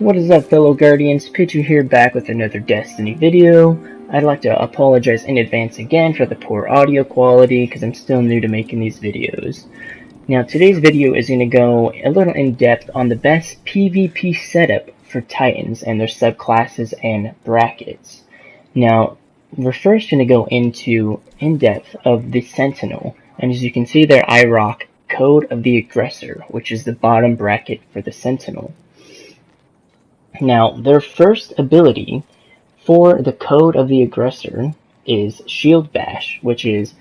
What is up, fellow Guardians? Pichu here, back with another Destiny video. I'd like to apologize in advance again for the poor audio quality because I'm still new to making these videos. Now today's video is going to go a little in depth on the best PvP setup for Titans and their subclasses and brackets. Now we're first going to go into in depth of the Sentinel, and as you can see there I rock Code of the Aggressor, which is the bottom bracket for the Sentinel. Now, their first ability for the Code of the Aggressor is Shield Bash, which is,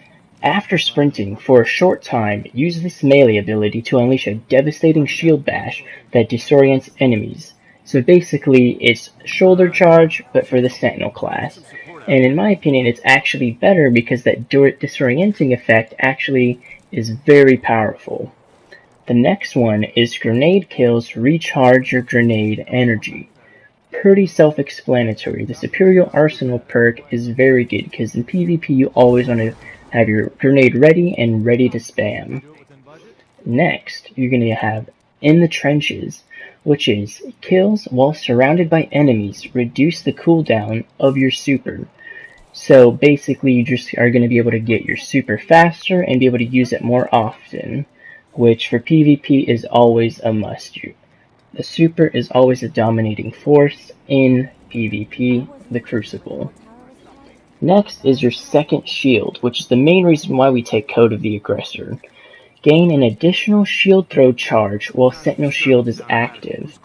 after sprinting for a short time, use this melee ability to unleash a devastating Shield Bash that disorients enemies. So basically, it's Shoulder Charge, but for the Sentinel class. And in my opinion, it's actually better because that disorienting effect actually is very powerful. The next one is Grenade Kills Recharge Your Grenade Energy. Pretty self-explanatory. The Superior Arsenal perk is very good because in PvP you always want to have your grenade ready and ready to spam. Next, you're going to have In the Trenches, which is kills while surrounded by enemies reduce the cooldown of your super. So basically you just are going to be able to get your super faster and be able to use it more often, which for PvP is always a must. The super is always a dominating force in PvP, the Crucible. Next is your second shield, which is the main reason why we take Code of the Aggressor. Gain an additional shield throw charge while Sentinel shield is active.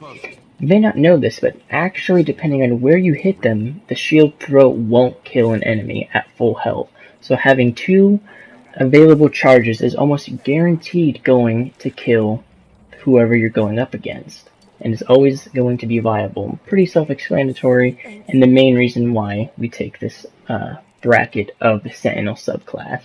You may not know this, but actually depending on where you hit them, the shield throw won't kill an enemy at full health. So having two available charges is almost guaranteed going to kill whoever you're going up against, and is always going to be viable. Pretty self-explanatory, and the main reason why we take this bracket of the Sentinel subclass.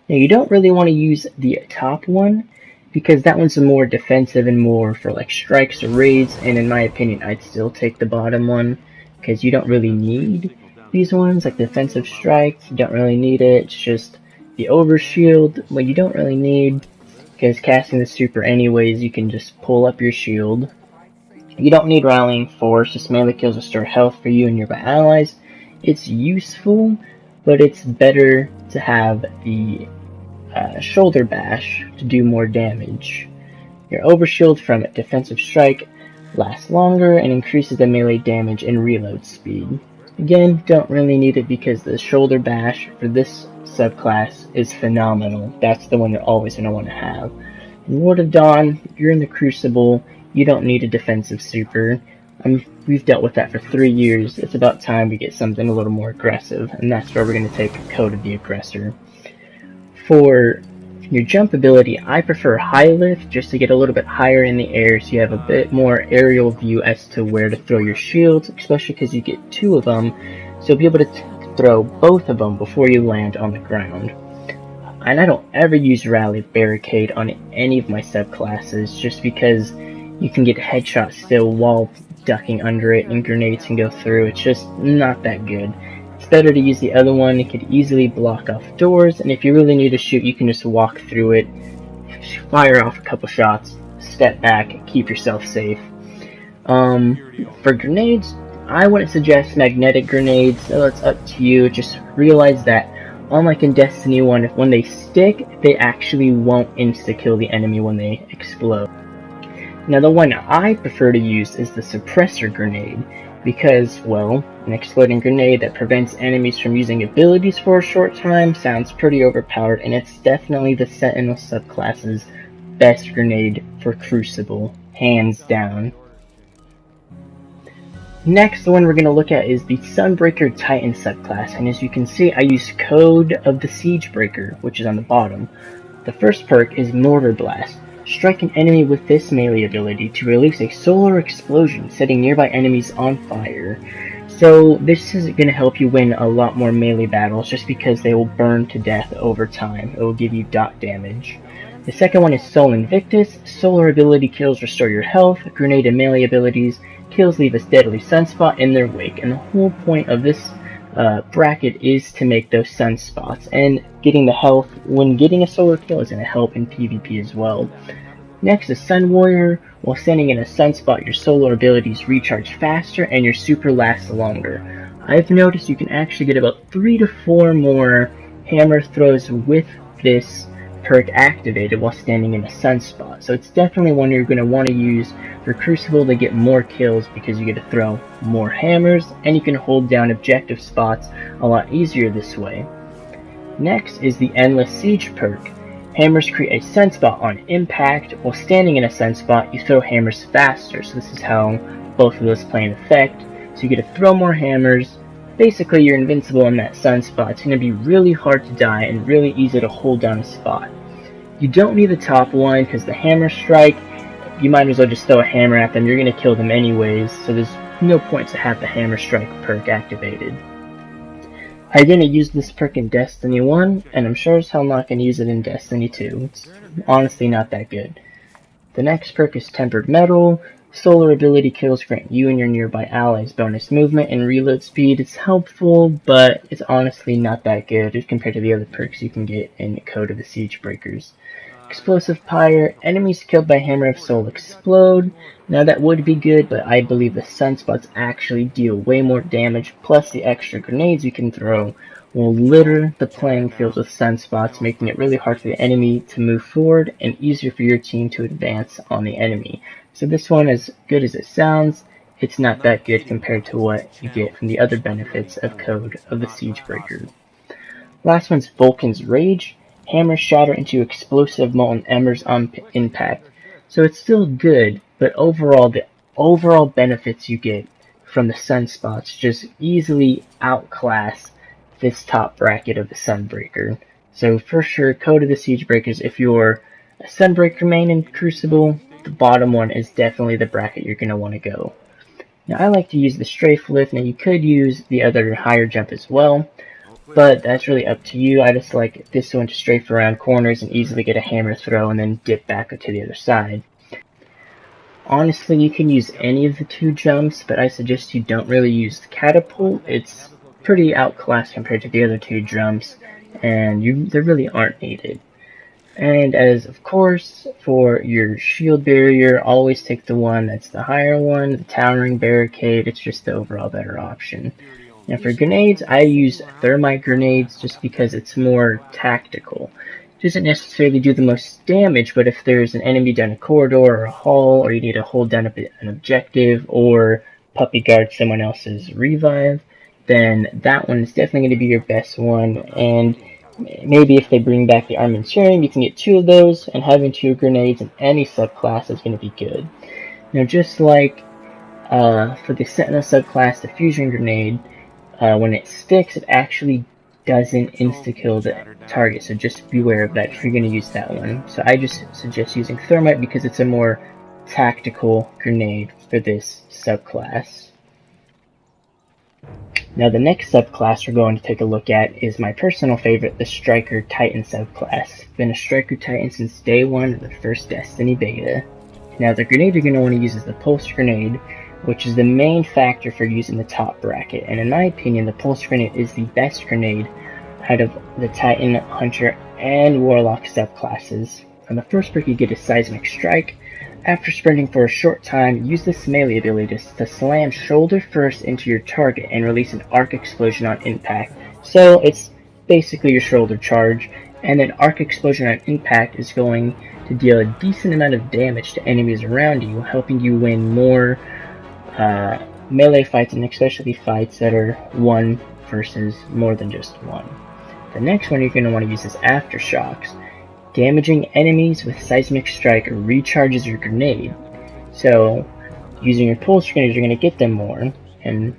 Now you don't really want to use the top one, because that one's more defensive and more for like strikes or raids, and in my opinion I'd still take the bottom one, because you don't really need these ones, like defensive strikes, you don't really need it. It's just the overshield, what you don't really need, because casting the super anyways, you can just pull up your shield. You don't need Rallying Force, just melee kills restore health for you and your allies. It's useful, but it's better to have the Shoulder Bash to do more damage. Your overshield from defensive strike lasts longer and increases the melee damage and reload speed. Again, don't really need it because the Shoulder Bash for this subclass is phenomenal. That's the one you're always going to want to have. In Lord of Dawn, you're in the Crucible, you don't need a defensive super. We've dealt with that for 3 years. It's about time we get something a little more aggressive, and that's where we're going to take Code of the Aggressor. For your jump ability, I prefer High Lift just to get a little bit higher in the air so you have a bit more aerial view as to where to throw your shields, especially because you get 2 of them, so you'll be able to throw both of them before you land on the ground. And I don't ever use Rally Barricade on any of my subclasses just because you can get headshots still while ducking under it and grenades can go through. It's just not that good. It's better to use the other one. It could easily block off doors, and if you really need to shoot, you can just walk through it, fire off a couple shots, step back, keep yourself safe. For grenades, I wouldn't suggest magnetic grenades, so it's up to you. Just realize that unlike in Destiny 1, when they stick, they actually won't insta-kill the enemy when they explode. Now the one I prefer to use is the Suppressor grenade, because, well, an exploding grenade that prevents enemies from using abilities for a short time sounds pretty overpowered, and it's definitely the Sentinel subclass's best grenade for Crucible, hands down. Next, the one we're going to look at is the Sunbreaker Titan subclass, and as you can see, I use Code of the Siegebreaker, which is on the bottom. The first perk is Mortar Blast. Strike an enemy with this melee ability to release a solar explosion, setting nearby enemies on fire. So this is going to help you win a lot more melee battles just because they will burn to death over time. It will give you dot damage. The second one is Sol Invictus. Solar ability kills restore your health. Grenade and melee abilities kills leave a deadly sunspot in their wake. And the whole point of this bracket is to make those sunspots, and getting the health when getting a solar kill is going to help in PvP as well. Next is Sun Warrior. While standing in a sunspot, your solar abilities recharge faster and your super lasts longer. I've noticed you can actually get about 3 to 4 more hammer throws with this perk activated while standing in a sunspot. So it's definitely one you're going to want to use for Crucible to get more kills, because you get to throw more hammers and you can hold down objective spots a lot easier this way. Next is the Endless Siege perk. Hammers create a sunspot on impact. While standing in a sunspot, you throw hammers faster, so this is how both of those play in effect. So you get to throw more hammers. Basically, you're invincible in that sunspot. It's going to be really hard to die and really easy to hold down a spot. You don't need the top one, because the hammer strike, you might as well just throw a hammer at them. You're going to kill them anyways, so there's no point to have the hammer strike perk activated. I'm going to use this perk in Destiny 1, and I'm sure as hell not going to use it in Destiny 2. It's honestly not that good. The next perk is Tempered Metal. Solar ability kills grant you and your nearby allies bonus movement and reload speed. It's helpful, but it's honestly not that good compared to the other perks you can get in Code of the Siegebreakers. Explosive Pyre. Enemies killed by Hammer of Soul explode. Now that would be good, but I believe the sunspots actually deal way more damage, plus the extra grenades you can throw will litter the playing field with sunspots, making it really hard for the enemy to move forward and easier for your team to advance on the enemy. So this one, as good as it sounds, it's not that good compared to what you get from the other benefits of Code of the Siegebreaker. Last one's Vulcan's Rage. Hammers shatter into explosive molten embers on impact. So it's still good, but overall, the overall benefits you get from the sunspots just easily outclass this top bracket of the Sunbreaker. So for sure, Code of the Siegebreakers, if you're a Sunbreaker main in Crucible, the bottom one is definitely the bracket you're going to want to go. Now I like to use the Strafe lift. Now you could use the other higher jump as well, but that's really up to you. I just like this one to strafe around corners and easily get a hammer throw and then dip back to the other side. Honestly, you can use any of the 2 jumps, but I suggest you don't really use the catapult. It's pretty outclassed compared to the other 2 jumps, and they really aren't needed. And as of course, for your shield barrier, always take the one that's the higher one, the towering barricade. It's just the overall better option. Now for grenades, I use Thermite grenades just because it's more tactical. It doesn't necessarily do the most damage, but if there's an enemy down a corridor or a hall, or you need to hold down an objective or puppy guard someone else's revive, then that one is definitely going to be your best one. And maybe if they bring back the Armin Serum, you can get 2 of those, and having 2 grenades in any subclass is going to be good. Now just like for the Sentinel subclass, the Fusion Grenade, when it sticks, it actually doesn't insta-kill the target, so just beware of that if you're going to use that one. So I just suggest using Thermite because it's a more tactical grenade for this subclass. Now the next subclass we're going to take a look at is my personal favorite, the Striker Titan subclass. Been a Striker Titan since day 1 of the first Destiny beta. Now the grenade you're going to want to use is the Pulse Grenade, which is the main factor for using the top bracket, and in my opinion the Pulse Grenade is the best grenade out of the Titan, Hunter, and Warlock subclasses. On the first perk you get a Seismic Strike. After sprinting for a short time, use this melee ability to slam shoulder first into your target and release an arc explosion on impact. So it's basically your shoulder charge, and an arc explosion on impact is going to deal a decent amount of damage to enemies around you, helping you win more melee fights, and especially fights that are 1 versus more than just 1. The next one you're going to want to use is Aftershocks. Damaging enemies with Seismic Strike recharges your grenade. So using your Pulse Grenade, you're going to get them more. And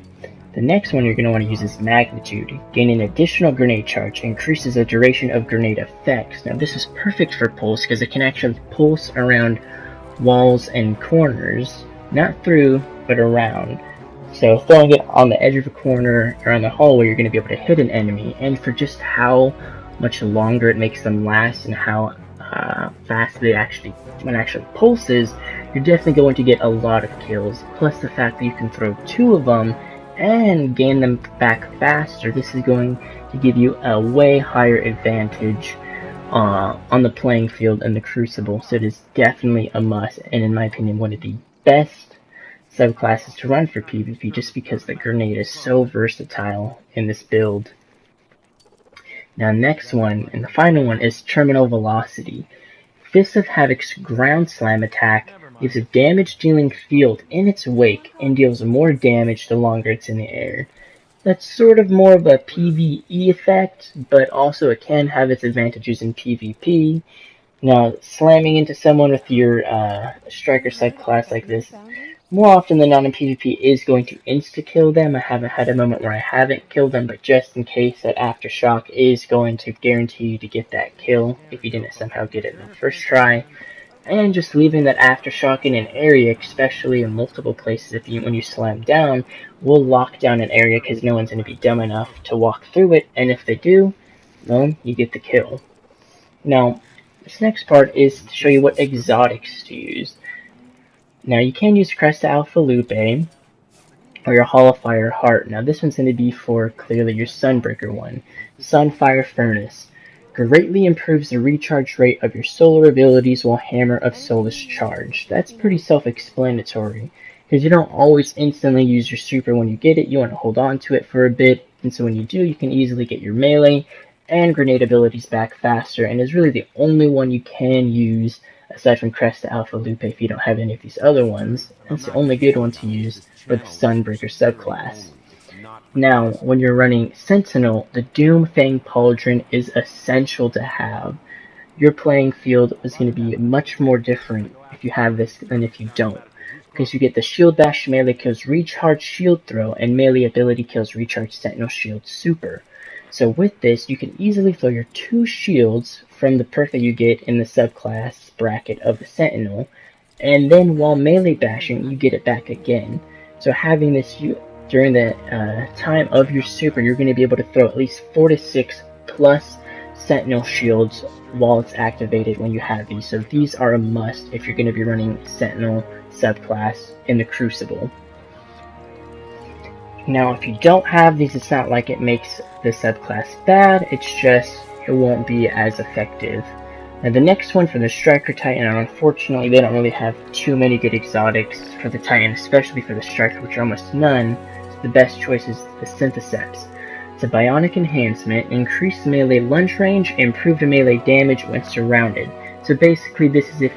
the next one you're going to want to use is Magnitude. Gaining additional grenade charge increases the duration of grenade effects. Now this is perfect for Pulse because it can actually pulse around walls and corners. Not through, but around. So throwing it on the edge of a corner or on the hallway, you're going to be able to hit an enemy. And for just how much longer it makes them last and how fast they when it actually pulses, you're definitely going to get a lot of kills. Plus the fact that you can throw 2 of them and gain them back faster. This is going to give you a way higher advantage on the playing field in the Crucible, so it is definitely a must, and in my opinion one of the best subclasses to run for PvP, just because the grenade is so versatile in this build. Now next one, and the final one, is Terminal Velocity. Fist of Havoc's Ground Slam attack leaves a damage-dealing field in its wake and deals more damage the longer it's in the air. That's sort of more of a PvE effect, but also it can have its advantages in PvP. Now, slamming into someone with your Striker subclass like this, more often than not in PvP, is going to insta-kill them. I haven't had a moment where I haven't killed them, but just in case, that Aftershock is going to guarantee you to get that kill if you didn't somehow get it in the first try. And just leaving that Aftershock in an area, especially in multiple places, when you slam down, will lock down an area because no one's going to be dumb enough to walk through it, and if they do, well, you get the kill. Now, this next part is to show you what exotics to use. Now, you can use Cresta Alpha Lupe, or your Hall of Fire Heart. Now, this one's going to be for, clearly, your Sunbreaker one. Sunfire Furnace. Greatly improves the recharge rate of your solar abilities while Hammer of Soul is charged. That's pretty self-explanatory, because you don't always instantly use your super when you get it. You want to hold on to it for a bit, and so when you do, you can easily get your melee and grenade abilities back faster, and is really the only one you can use aside from Cresta Alpha Lupe if you don't have any of these other ones. It's the only good one to use for the Sunbreaker subclass. Now, when you're running Sentinel, the Doomfang Pauldron is essential to have. Your playing field is going to be much more different if you have this than if you don't, because you get the Shield Bash melee kills Recharge Shield Throw, and melee ability kills Recharge Sentinel Shield Super. So with this, you can easily throw your 2 shields from the perk that you get in the subclass bracket of the Sentinel, and then while melee bashing, you get it back again. So having this during the time of your super, you're going to be able to throw at least 4 to 6 plus Sentinel shields while it's activated when you have these. So these are a must if you're going to be running Sentinel subclass in the Crucible. Now, if you don't have these, it's not like it makes the subclass bad, it's just it won't be as effective. Now, the next one for the Striker Titan, unfortunately, they don't really have too many good exotics for the Titan, especially for the Striker, which are almost none. So the best choice is the Syntheseps. It's a bionic enhancement, increased melee lunge range, improved melee damage when surrounded. So basically, this is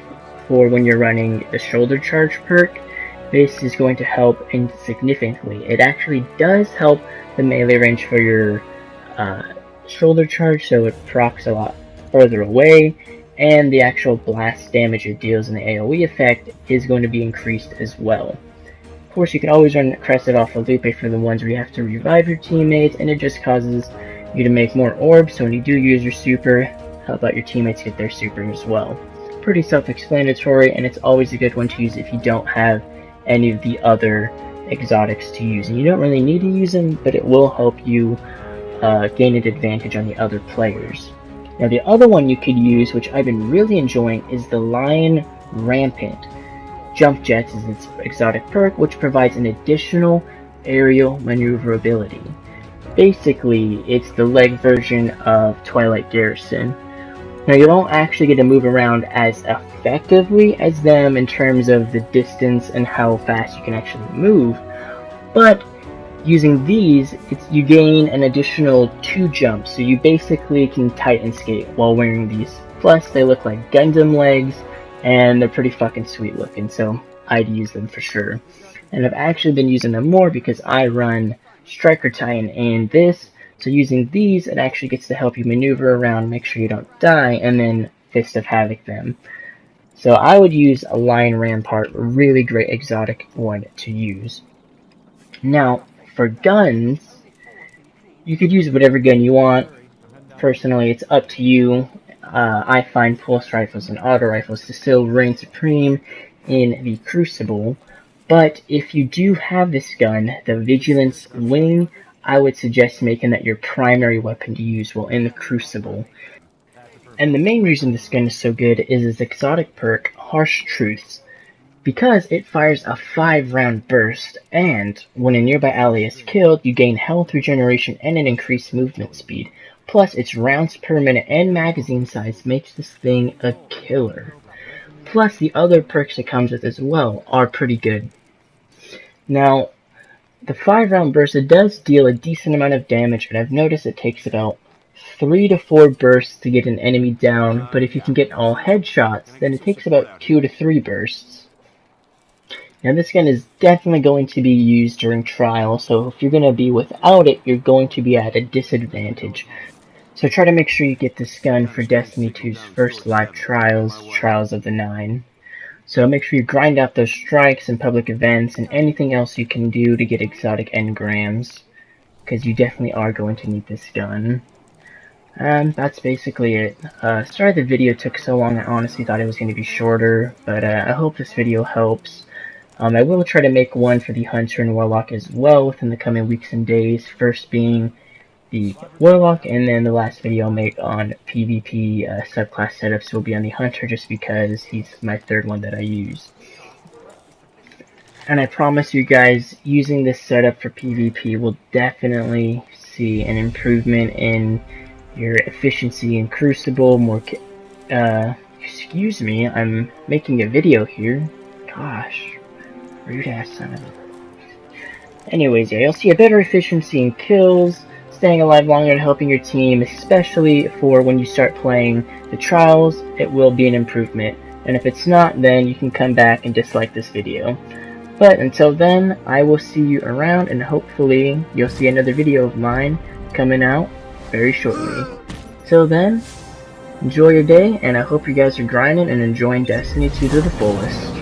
for when you're running the Shoulder Charge perk. This is going to help significantly. It actually does help the melee range for your Shoulder Charge, so it procs a lot further away, and the actual blast damage it deals in the AoE effect is going to be increased as well. Of course, you can always run Cresta Alpha Lupe for the ones where you have to revive your teammates, and it just causes you to make more orbs, so when you do use your super, help out your teammates get their super as well. Pretty self-explanatory, and it's always a good one to use if you don't have any of the other exotics to use. And you don't really need to use them, but it will help you gain an advantage on the other players. Now, the other one you could use, which I've been really enjoying, is the Lion Rampant. Jump Jets is its exotic perk, which provides an additional aerial maneuverability. Basically, it's the leg version of Twilight Garrison. Now, you don't actually get to move around as effectively as them in terms of the distance and how fast you can actually move, but using these, you gain an additional 2 jumps, so you basically can Titan skate while wearing these. Plus, they look like Gundam legs, and they're pretty fucking sweet looking, so I'd use them for sure. And I've actually been using them more because I run Striker Titan and this, so using these, it actually gets to help you maneuver around, make sure you don't die, and then Fist of Havoc them. So I would use a Lion Rampart, a really great exotic one to use. Now, for guns, you could use whatever gun you want. Personally, it's up to you. I find pulse rifles and auto rifles to still reign supreme in the Crucible. But if you do have this gun, the Vigilance Wing, I would suggest making that your primary weapon to use while in the Crucible. And the main reason this gun is so good is its exotic perk, Harsh Truths, because it fires a 5-round burst, and when a nearby ally is killed, you gain health regeneration and an increased movement speed. Plus, its rounds per minute and magazine size makes this thing a killer. Plus, the other perks it comes with as well are pretty good. Now, the 5-round burst, it does deal a decent amount of damage, and I've noticed it takes about 3 to 4 bursts to get an enemy down, but if you can get all headshots, then it takes about 2 to 3 bursts. Now this gun is definitely going to be used during trial, so if you're going to be without it, you're going to be at a disadvantage. So try to make sure you get this gun for Destiny 2's first live trials, Trials of the 9. So make sure you grind out those strikes and public events and anything else you can do to get exotic engrams, because you definitely are going to need this gun. That's basically it. Sorry the video took so long. I honestly thought it was going to be shorter, but I hope this video helps. I will try to make one for the Hunter and Warlock as well within the coming weeks and days, first being the Warlock, and then the last video I'll make on PvP subclass setups will be on the Hunter, just because he's my third one that I use. And I promise you guys, using this setup for PvP will definitely see an improvement in your efficiency in Crucible, excuse me, I'm making a video here. Gosh. Rude ass son of a... Anyways, yeah, you'll see a better efficiency in kills, staying alive longer and helping your team, especially for when you start playing the trials. It will be an improvement, and if it's not, then you can come back and dislike this video. But until then, I will see you around, and hopefully you'll see another video of mine coming out very shortly. Till then, enjoy your day, and I hope you guys are grinding and enjoying Destiny 2 to the fullest.